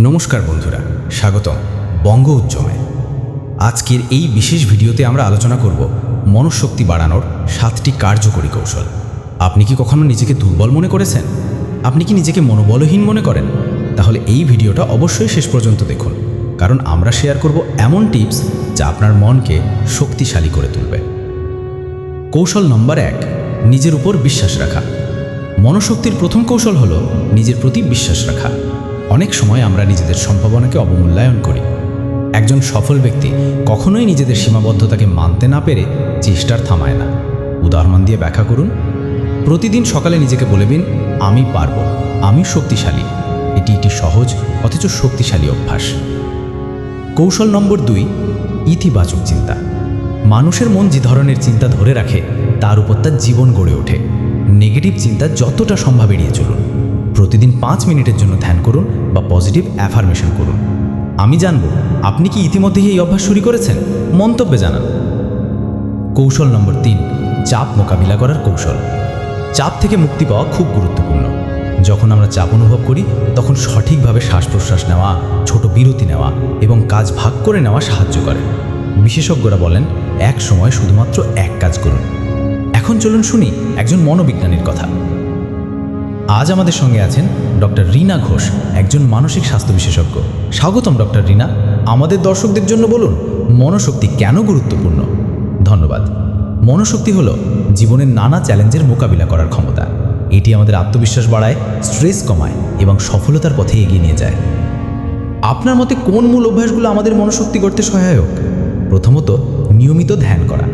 নমস্কার বন্ধুরা, স্বাগতম বঙ্গ উজ্জ্বমে। আজকের এই বিশেষ ভিডিওতে আমরা আলোচনা করব মনঃশক্তি বাড়ানোর 7টি কার্যকরী কৌশল। আপনি কি কখনো নিজেকে দুর্বল মনে করেছেন? আপনি কি নিজেকে মনোবলহীন মনে করেন? তাহলে এই ভিডিওটা অবশ্যই শেষ পর্যন্ত দেখুন, কারণ আমরা শেয়ার করব এমন টিপস যা আপনার মনকে শক্তিশালী করে তুলবে। কৌশল নম্বর 1, নিজের উপর বিশ্বাস রাখা। মনঃশক্তির প্রথম কৌশল হলো নিজের প্রতি বিশ্বাস রাখা। অনেক সময় আমরা নিজেদের সম্ভাবনাকে অবমূল্যায়ন করি। একজন সফল ব্যক্তি কখনোই নিজেদের সীমাবদ্ধতাকে মানতে না পেরে চেষ্টার থামায় না। উদাহরণ দিয়ে ব্যাখ্যা করুন। প্রতিদিন সকালে নিজেকে বলবেন, আমি পারব, আমি শক্তিশালী। এটি একটি সহজ অথচ শক্তিশালী অভ্যাস। কৌশল নম্বর 2, ইতিবাচক চিন্তা। মানুষের মন যে ধরনের চিন্তা ধরে রাখে তার উপর তার জীবন গড়ে ওঠে। নেগেটিভ চিন্তা যতটা সম্ভব এড়িয়ে চলুন। প্রতিদিন 5 মিনিটের জন্য ধ্যান করুন বা পজিটিভ অ্যাফার্মেশন করুন। আমি জানব আপনি কি ইতিমধ্যেই এই অভ্যাস শুরু করেছেন? মন্তব্যে জানান। কৌশল নম্বর 3, চাপ মোকাবিলা করার কৌশল। চাপ থেকে মুক্তি পাওয়া খুব গুরুত্বপূর্ণ। যখন আমরা চাপ অনুভব করি তখন সঠিকভাবে শ্বাস প্রশ্বাস নেওয়া, ছোট বিরতি নেওয়া এবং কাজ ভাগ করে নেওয়া সাহায্য করে। বিশেষজ্ঞরা বলেন এক সময় শুধুমাত্র এক কাজ করুন। এখন চলুন শুনি একজন মনোবিজ্ঞানীর কথা। আজ আমাদের সঙ্গে আছেন ডক্টর রীনা ঘোষ, একজন মানসিক স্বাস্থ্য বিশেষজ্ঞ। স্বাগতম ডক্টর রীনা। আমাদের দর্শকদের জন্য বলুন মনোশক্তি কেন গুরুত্বপূর্ণ। ধন্যবাদ। মনোশক্তি হলো জীবনের নানা চ্যালেঞ্জের মোকাবিলা করার ক্ষমতা। এটি আমাদের আত্মবিশ্বাস বাড়ায়, স্ট্রেস কমায় এবং সফলতার পথে এগিয়ে নিয়ে যায়। আপনার মতে কোন মূল অভ্যাসগুলো আমাদের মনোশক্তি করতে সহায়ক? প্রথমত, নিয়মিত ধ্যান করা।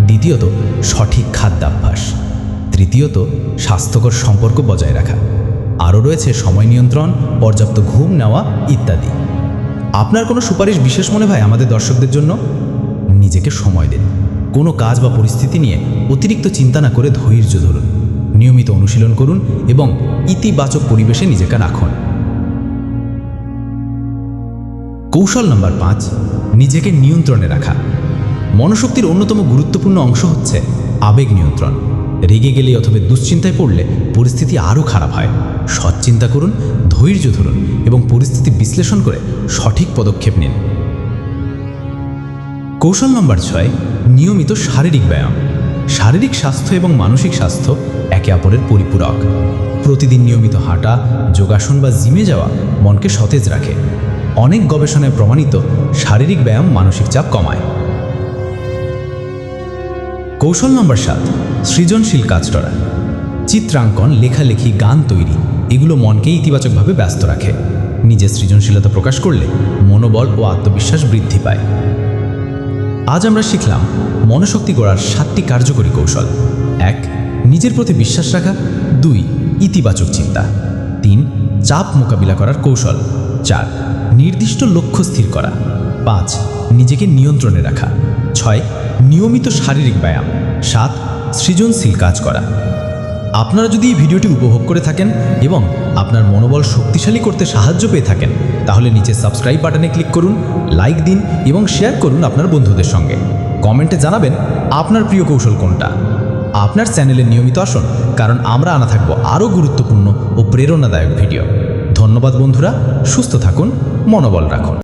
দ্বিতীয়ত, সঠিক খাদ্যাভ্যাস। তৃতীয়ত, স্বাস্থ্যকর সম্পর্ক বজায় রাখা। আরও রয়েছে সময় নিয়ন্ত্রণ, পর্যাপ্ত ঘুম নেওয়া ইত্যাদি। আপনার কোনো সুপারিশ বিশেষ মনে হয় আমাদের দর্শকদের জন্য? নিজেকে সময় দিন। কোনো কাজ বা পরিস্থিতি নিয়ে অতিরিক্ত চিন্তা না করে ধৈর্য ধরুন। নিয়মিত অনুশীলন করুন এবং ইতিবাচক পরিবেশে নিজেকে রাখুন। কৌশল নম্বর 5, নিজেকে নিয়ন্ত্রণে রাখা। মনোশক্তির অন্যতম গুরুত্বপূর্ণ অংশ হচ্ছে আবেগ নিয়ন্ত্রণ। রেগে গেলে অথবা দুশ্চিন্তায় পড়লে পরিস্থিতি আরও খারাপ হয়। সৎ চিন্তা করুন, ধৈর্য ধরুন এবং পরিস্থিতি বিশ্লেষণ করে সঠিক পদক্ষেপ নিন। কৌশল নম্বর 6, নিয়মিত শারীরিক ব্যায়াম। শারীরিক স্বাস্থ্য এবং মানসিক স্বাস্থ্য একে অপরের পরিপূরক। প্রতিদিন নিয়মিত হাঁটা, যোগাসন বা জিমে যাওয়া মনকে সতেজ রাখে। অনেক গবেষণায় প্রমাণিত শারীরিক ব্যায়াম মানসিক চাপ কমায়। কৌশল নম্বর 7, সৃজনশীল কাজ করা। চিত্রাঙ্কন, লেখালেখি, গান তৈরি এগুলো মনকে ইতিবাচকভাবে ব্যস্ত রাখে। নিজের সৃজনশীলতা প্রকাশ করলে মনোবল ও আত্মবিশ্বাস বৃদ্ধি পায়। আজ আমরা শিখলাম মনোশক্তি গড়ার 7টি কার্যকরী কৌশল। 1, নিজের প্রতি বিশ্বাস রাখা। 2, ইতিবাচক চিন্তা। 3, চাপ মোকাবিলা করার কৌশল। 4, নির্দিষ্ট লক্ষ্য স্থির করা। 5, নিজেকে নিয়ন্ত্রণে রাখা। 6, নিয়মিত শারীরিক ব্যায়াম। 7, সৃজনশীল কাজ করা। আপনারা যদি এই ভিডিওটি উপভোগ করে থাকেন এবং আপনার মনোবল শক্তিশালী করতে সাহায্য পেয়ে থাকেন তাহলে নিচে সাবস্ক্রাইব বাটনে ক্লিক করুন, লাইক দিন এবং শেয়ার করুন আপনার বন্ধুদের সঙ্গে। কমেন্টে জানাবেন আপনার প্রিয় কৌশল কোনটা। আপনার চ্যানেলে নিয়মিত আসুন, কারণ আমরা আনা থাকবো আরও গুরুত্বপূর্ণ ও প্রেরণাদায়ক ভিডিও। ধন্যবাদ বন্ধুরা, সুস্থ থাকুন, মনোবল রাখুন।